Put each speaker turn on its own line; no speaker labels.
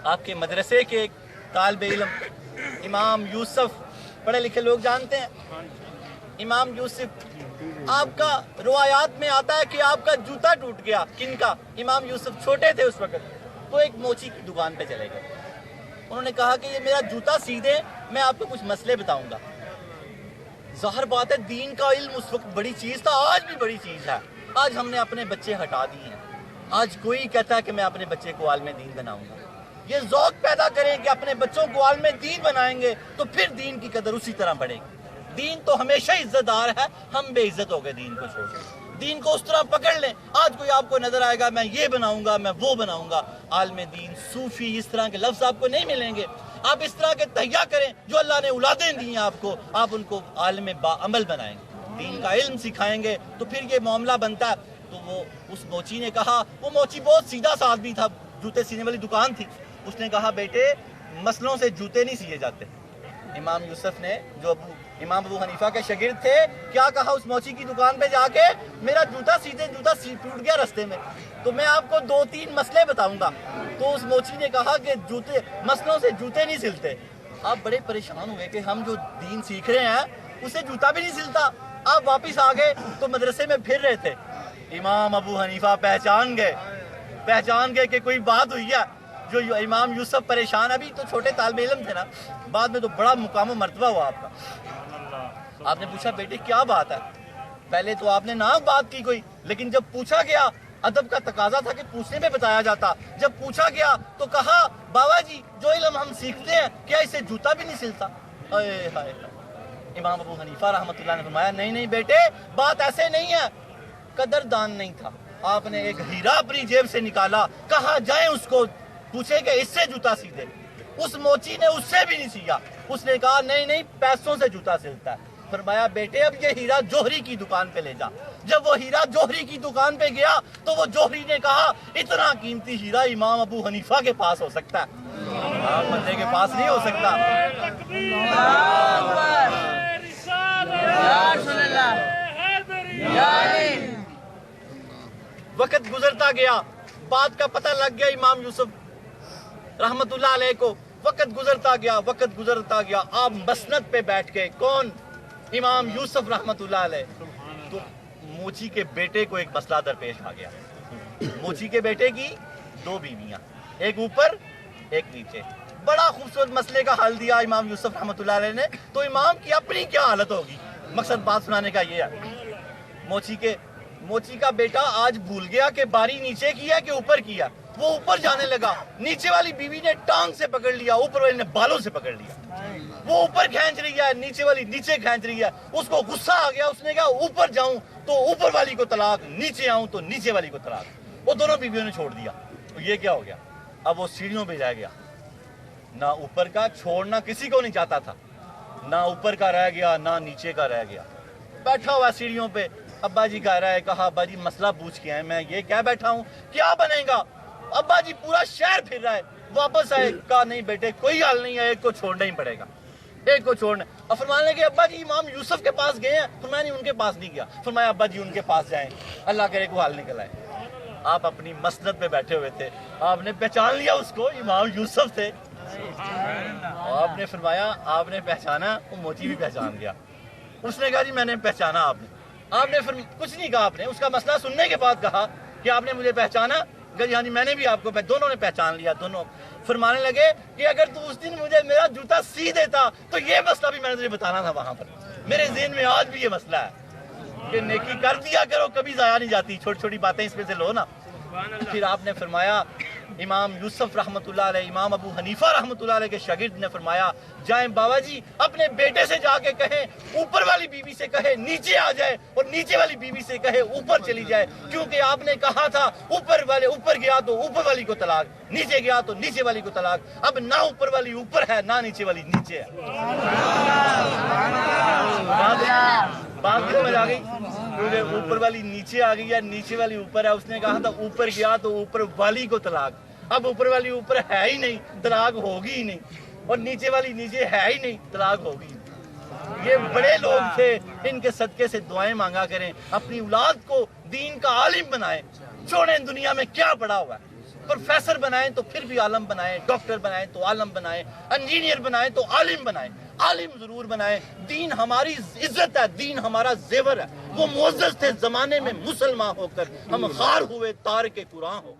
آپ کے مدرسے کے ایک طالب علم امام یوسف، پڑھے لکھے لوگ جانتے ہیں امام یوسف، آپ کا روایات میں آتا ہے کہ آپ کا جوتا ٹوٹ گیا. کن کا؟ امام یوسف چھوٹے تھے اس وقت. تو ایک موچی کی دکان پہ چلے گئے. انہوں نے کہا کہ یہ میرا جوتا سی دیں، میں آپ کو کچھ مسئلے بتاؤں گا. ظاہر بات ہے دین کا علم اس وقت بڑی چیز تھا، آج بھی بڑی چیز ہے. آج ہم نے اپنے بچے ہٹا دیے ہیں. آج کوئی کہتا ہے کہ میں اپنے بچے کو عالم دین بناؤں گا. یہ ذوق پیدا کریں کہ اپنے بچوں کو عالم دین بنائیں گے تو پھر دین کی قدر اسی طرح بڑھے گی. دین تو ہمیشہ عزت دار ہے، ہم بے عزت ہو گئے دین کو چھوڑ کے. دین کو اس طرح پکڑ لیں. آج کوئی آپ کو نظر آئے گا میں یہ بناؤں گا، میں وہ بناؤں گا. عالم دین، صوفی، اس طرح کے لفظ آپ کو نہیں ملیں گے. آپ اس طرح کے تہیا کریں جو اللہ نے اولادیں دی ہیں آپ کو، آپ ان کو عالم با عمل بنائیں گے، دین کا علم سکھائیں گے تو پھر یہ معاملہ بنتا ہے. تو وہ اس موچی نے کہا، وہ موچی بہت سیدھا سا آدمی تھا، جوتے سینے والی دکان تھی. اس نے کہا بیٹے مسلوں سے جوتے نہیں سیے جاتے. امام یوسف نے جو امام ابو حنیفہ کے شاگرد تھے، کیا کہا اس موچی کی دکان پہ جا کے، میرا جوتا سیدھے جوتا ٹوٹ گیا رستے میں، تو میں آپ کو 2-3 مسئلے بتاؤں گا. تو اس موچی نے کہا کہ جوتے مسلوں سے جوتے نہیں سلتے. آپ بڑے پریشان ہوئے کہ ہم جو دین سیکھ رہے ہیں اسے جوتا بھی نہیں سلتا. آپ واپس آ گئے تو مدرسے میں پھر رہے تھے. امام ابو حنیفہ پہچان گئے کہ کوئی بات ہوئی ہے. جو امام یوسف پریشان، ابھی تو چھوٹے طالب علم تھے نا، بعد میں تو بڑا مقام و مرتبہ ہوا آپ کا. آپ نے پوچھا بیٹے کیا بات ہے؟ پہلے تو آپ نے نہ بات کی کوئی، لیکن جب پوچھا گیا، ادب کا تقاضا تھا کہ پوچھنے میں بتایا جاتا. جب پوچھا گیا تو کہا بابا جی جو علم ہم سیکھتے ہیں کیا اسے جوتا بھی نہیں سلتا؟ اے ہائے. امام ابو حنیفہ رحمۃ اللہ نے فرمایا نہیں بیٹے بات ایسے نہیں ہے. قدردان نہیں تھا. آپ نے ایک ہیرا اپنی جیب سے نکالا، کہا جائیں اس کو پوچھے کہ اس سے جوتا سی دے. اس موچی نے اس سے بھی نہیں سیا. اس نے کہا نہیں پیسوں سے جوتا سلتا ہے. فرمایا بیٹے اب یہ ہیرا جوہری کی دکان پہ لے جا. جب وہ ہیرا جوہری کی دکان پہ گیا تو وہ جوہری نے کہا اتنا قیمتی ہیرا امام ابو حنیفہ کے پاس ہو سکتا ہے، آپ بندے کے پاس نہیں ہو سکتا. وقت گزرتا گیا، بات کا پتہ لگ گیا امام یوسف رحمت اللہ علیہ کو. وقت گزرتا گیا آپ مسند پہ بیٹھ کے. کون؟ امام یوسف رحمت اللہ علیہ. تو موچی کے بیٹے کو ایک مسئلہ درپیش آ گیا. موچی کے بیٹے کی 2 بیویاں، ایک اوپر ایک نیچے. بڑا خوبصورت مسئلے کا حل دیا امام یوسف رحمت اللہ علیہ نے. تو امام کی اپنی کیا حالت ہوگی؟ مقصد بات سنانے کا یہ ہے، موچی کا بیٹا آج بھول گیا کہ باری نیچے کی ہے کہ اوپر کی ہے. وہ اوپر جانے لگا، نیچے والی بیوی نے ٹانگ سے پکڑ لیا، اوپر والی نے بالوں سے پکڑ لیا. وہ اوپر کھینچ رہی ہے، نیچے والی نیچے کھینچ رہی ہے. اس کو غصہ آ گیا، اس نے کہا اوپر جاؤں تو اوپر والی کو طلاق، نیچے آؤں تو نیچے والی کو طلاق. وہ دونوں بیویوں نے چھوڑ دیا. تو یہ کیا ہو گیا؟ اب وہ سیڑھیوں پہ رہ گیا. نہ اوپر کا چھوڑنا کسی کو نہیں چاہتا تھا، نہ اوپر کا رہ گیا نہ نیچے کا رہ گیا. بیٹھا ہوا سیڑھیوں پہ. ابا جی کہہ رہا ہے، کہا ابا جی مسئلہ پوچھ کے آئے، میں یہ کہہ بیٹھا ہوں کیا بنے گا؟ ابا جی پورا شہر پھر رہا ہے. واپس آئے، کہا نہیں بیٹے کوئی حل نہیں ہے، ایک کو چھوڑنا ہی پڑے گا، ایک کو چھوڑنا. اور فرمانے لگے ابا جی امام یوسف کے پاس گئے ہیں. فرمایا نہیں ان کے پاس نہیں گیا. فرمایا ابا جی ان کے پاس جائیں، اللہ کرے کو حل نکل آئے. آپ اپنی مسند پہ بیٹھے ہوئے تھے، آپ نے پہچان لیا اس کو، امام یوسف تھے. آپ نے فرمایا آپ نے پہچانا؟ وہ موچی بھی پہچان گیا. اس نے کہا جی میں نے پہچانا. آپ نے کچھ نہیں کہا. آپ نے اس کا مسئلہ سننے کے بعد کہا کہ آپ نے مجھے پہچانا؟ کہ جی ہاں جی میں نے بھی آپ کو. دونوں نے پہچان لیا. دونوں فرمانے لگے کہ اگر تو اس دن مجھے میرا جوتا سی دیتا تو یہ مسئلہ بھی میں نے تجھے بتانا تھا وہاں پر. میرے ذہن میں آج بھی یہ مسئلہ ہے کہ نیکی کر دیا کرو، کبھی ضائع نہیں جاتی. چھوٹی چھوٹی باتیں اس میں سے لو نا. پھر آپ نے فرمایا امام یوسف رحمت اللہ علیہ، امام ابو حنیفہ رحمت اللہ علیہ کے شاگرد نے فرمایا جائیں بابا جی اپنے بیٹے سے جا کے کہیں اوپر والی بیوی سے کہے نیچے آ جائے، اور نیچے والی بیوی سے کہے اوپر چلی جائے. کیونکہ آپ نے کہا تھا اوپر گیا تو اوپر والی کو طلاق، نیچے گیا تو نیچے والی کو طلاق. اب نہ اوپر والی اوپر ہے نہ نیچے والی نیچے ہے. بات سمجھ آ گئی؟ اوپر والی نیچے آ گئی ہے، نیچے والی اوپر ہے. اس نے کہا تھا اوپر گیا تو اوپر والی کو طلاق. اب اوپر والی اوپر ہے ہی نہیں، طلاق ہوگی ہی نہیں. اور نیچے والی نیچے ہے ہی نہیں، طلاق ہوگی. یہ بڑے لوگ تھے، ان کے صدقے سے دعائیں مانگا کریں. اپنی اولاد کو دین کا عالم بنائیں. چھوڑیں دنیا میں کیا پڑا ہوا ہے. پروفیسر بنائیں تو پھر بھی عالم بنائیں، ڈاکٹر بنائیں تو عالم بنائیں، انجینئر بنائیں تو عالم بنائیں، عالم ضرور بنائیں۔ دین ہماری عزت ہے، دین ہمارا زیور ہے۔ وہ معزز تھے زمانے میں مسلمان ہو کر، ہم خار ہوئے تار کے قرآن ہو۔